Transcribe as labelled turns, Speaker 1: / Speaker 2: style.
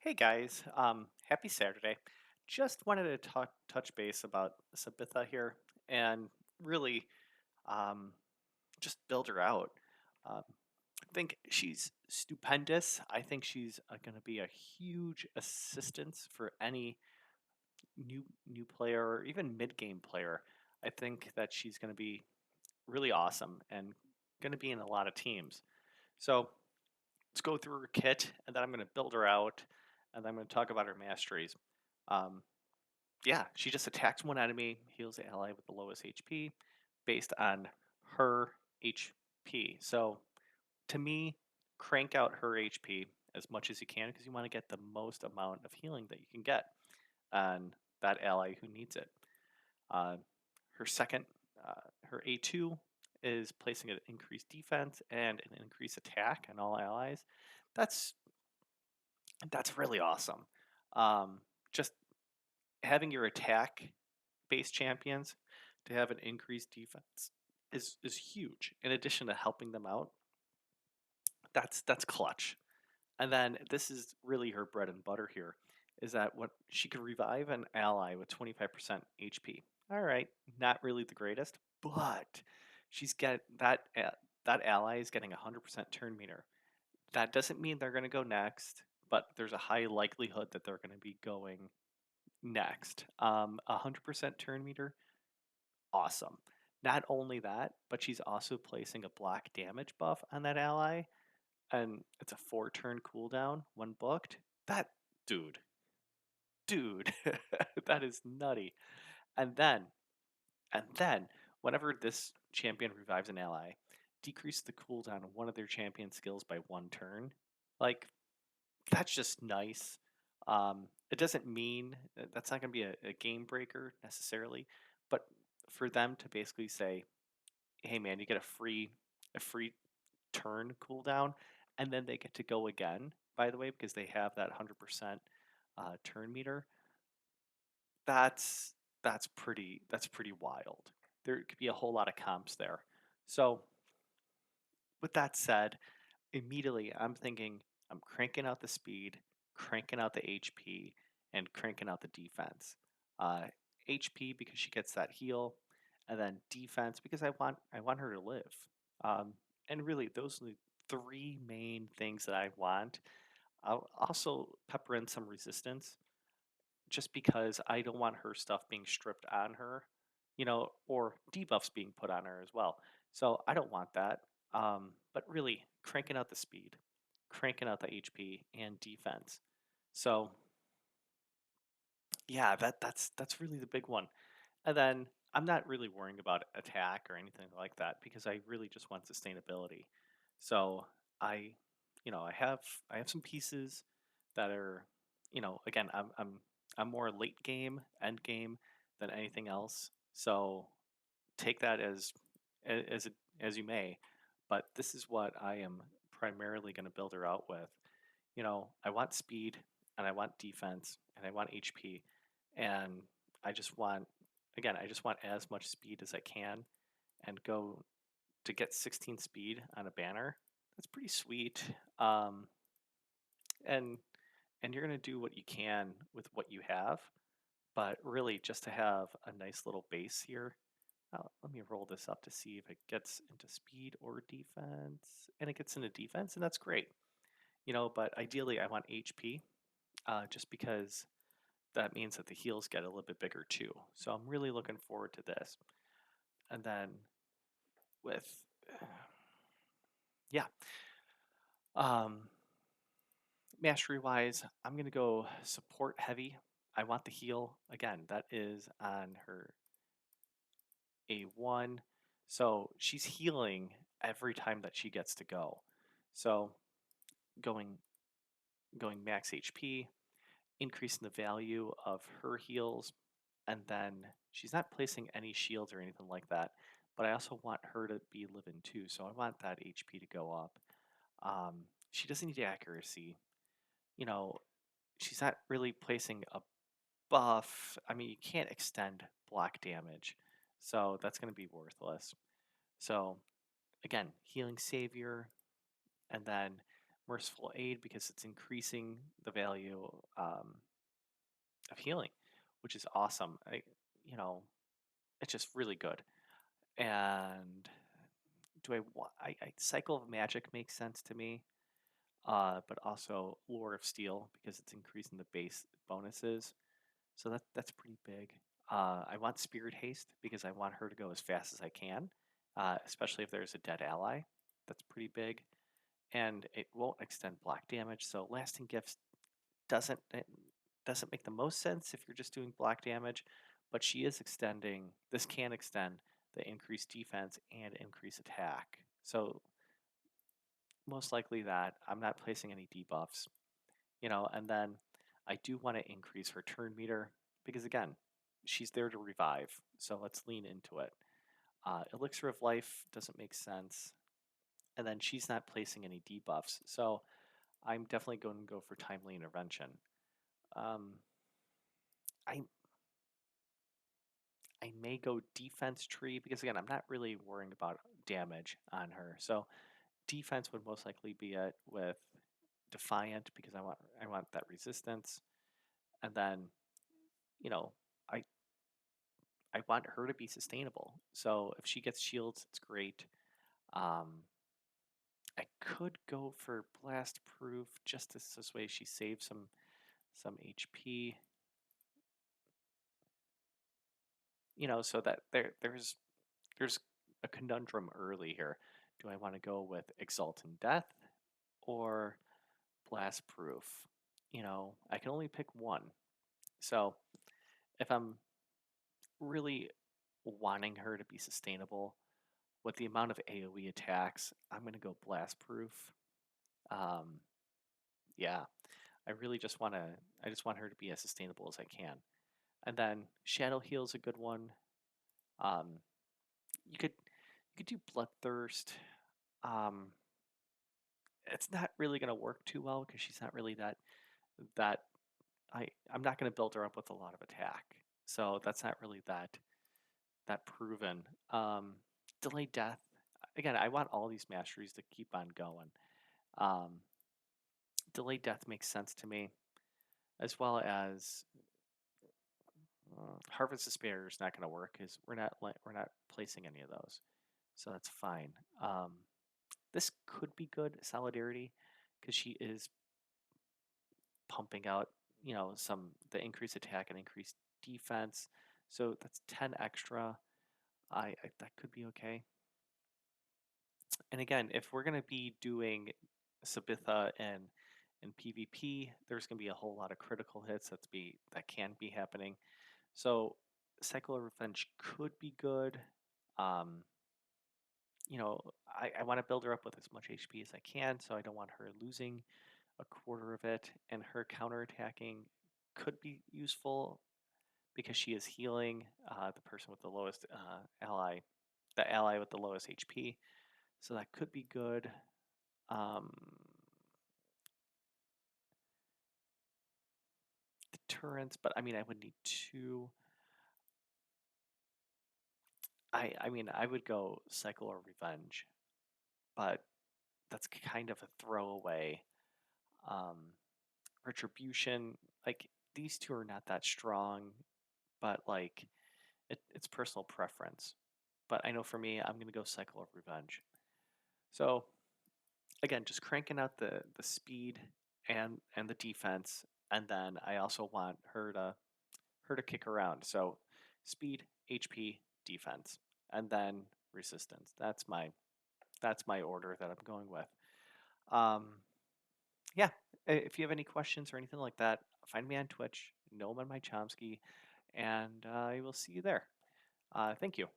Speaker 1: Hey guys, happy Saturday. Just wanted to touch base about Sabitha here and really um, just build her out. I think she's stupendous. I think she's going to be a huge assistance for any new player or even mid game player. I think that she's going to be really awesome and going to be in a lot of teams. So let's go through her kit, and then I'm going to build her out, and then I'm going to talk about her masteries. Um, yeah, she just attacks one enemy, heals the ally with the lowest HP based on her HP. So to me, crank out her HP as much as you can because you want to get the most amount of healing that you can get on that ally who needs it. Uh, her second, her A2 is placing an increased defense and an increased attack on all allies. That's that's really awesome. Um, just having your attack based champions to have an increased defense is huge. In addition to helping them out, that's clutch. And then this is really her bread and butter here, is that what she could revive an ally with 25% HP. All right, not really the greatest, but she's get that ally is getting 100% turn meter. That doesn't mean they're going to go next, but there's a high likelihood that they're going to be going next. 100% turn meter, awesome. Not only that, but she's also placing a block damage buff on that ally, and it's a 4 turn cooldown when booked. That dude, dude, that is nutty. And then, and then, whenever this champion revives an ally, decrease the cooldown of one of their champion skills by 1 turn. Like, that's just nice. It doesn't mean that's not going to be a game breaker necessarily, but for them to basically say, "Hey, man, you get a free turn cooldown," and then they get to go again. By the way, because they have that 100% turn meter, that's that's pretty wild. There could be a whole lot of comps there. So with that said, immediately I'm thinking I'm cranking out the speed, cranking out the HP, and cranking out the defense. Uh, HP because she gets that heal, and then defense because I want her to live. Um, and really, those are the three main things that I want. I'll also pepper in some resistance just because I don't want her stuff being stripped on her, or debuffs being put on her as well. So I don't want that. But really, cranking out the speed, cranking out the HP and defense. So yeah, that's really the big one. And then I'm not really worrying about attack or anything like that because I really just want sustainability. So I, I have some pieces that are, again, I'm more late game, end game than anything else. So take that as you may, but this is what I am primarily going to build her out with. I want speed and I want defense and I want HP, and I just want, again, I just want as much speed as I can and go to get 16 speed on a banner. That's pretty sweet. Um, and and you're going to do what you can with what you have, but really just to have a nice little base here. Let me roll this up to see if it gets into speed or defense, and it gets into defense, and that's great. But ideally I want HP, just because that means that the heals get a little bit bigger too. So I'm really looking forward to this. And then with, yeah, um, mastery wise, I'm going to go support heavy. I want the heal. Again, that is on her A1. So she's healing every time that she gets to go. So going going max HP, increasing the value of her heals, and then she's not placing any shields or anything like that. But I also want her to be living too, so I want that HP to go up. She doesn't need accuracy. You know, she's not really placing a buff. I mean, you can't extend block damage, so that's going to be worthless. So again, healing savior, and then merciful aid because it's increasing the value of healing, which is awesome. You know, it's just really good. And do I want? Cycle of Magic makes sense to me, but also Lore of Steel because it's increasing the base bonuses. So that's pretty big. I want Spirit Haste because I want her to go as fast as I can, especially if there's a dead ally. That's pretty big, and it won't extend block damage. So Lasting Gifts it doesn't make the most sense if you're just doing block damage, but she is extending. This can extend the increased defense and increase attack. So most likely that I'm not placing any debuffs, and then I do want to increase her turn meter because again, she's there to revive. So let's lean into it. Elixir of Life doesn't make sense, and then she's not placing any debuffs. So I'm definitely going to go for Timely Intervention. Um, I I may go Defense Tree because again, I'm not really worrying about damage on her. So defense would most likely be it with Defiant because I want that resistance, and then you know I I want her to be sustainable. So if she gets shields, it's great. Um, I could go for blast proof just this way she saves some HP. So that there's a conundrum early here. Do I want to go with Exaltant Death or blast proof? I can only pick one. So if I'm really wanting her to be sustainable with the amount of AoE attacks, I'm going to go blast proof. Um, yeah, I really I just want her to be as sustainable as I can. And then Shadow Heal is a good one. Um, you could do Bloodthirst. Um, it's not really going to work too well because she's not really that I'm not going to build her up with a lot of attack. So that's not really that proven. Delayed Death. Again, I want all these masteries to keep on going. Um, Delayed Death makes sense to me, as well as Harvest Despair is not going to work because we're not placing any of those, so that's fine. This could be good Solidarity because she is pumping out some the increased attack and increased defense, so that's 10 extra. That could be okay. And again, if we're going to be doing Sabitha and PvP, there's going to be a whole lot of critical hits that can be happening. So Cycle of Revenge could be good. Um, I want to build her up with as much HP as I can, so I don't want her losing a quarter of it. And her counterattacking could be useful because she is healing the person with the lowest the ally with the lowest HP. So that could be good. Um, Deterrence, but I mean, I would need two. I mean, I would go Cycle or Revenge, but that's kind of a throwaway. Um, Retribution, like these two are not that strong, but like it's personal preference. But I know for me, I'm gonna go Cycle of Revenge. So again, just cranking out the speed and the defense, and then I also want her to kick around. So speed, HP, defense, and then resistance. That's my order that I'm going with. Um, yeah, if you have any questions or anything like that, find me on Twitch. Know I'm on my Chomsky, and I will see you there. Thank you.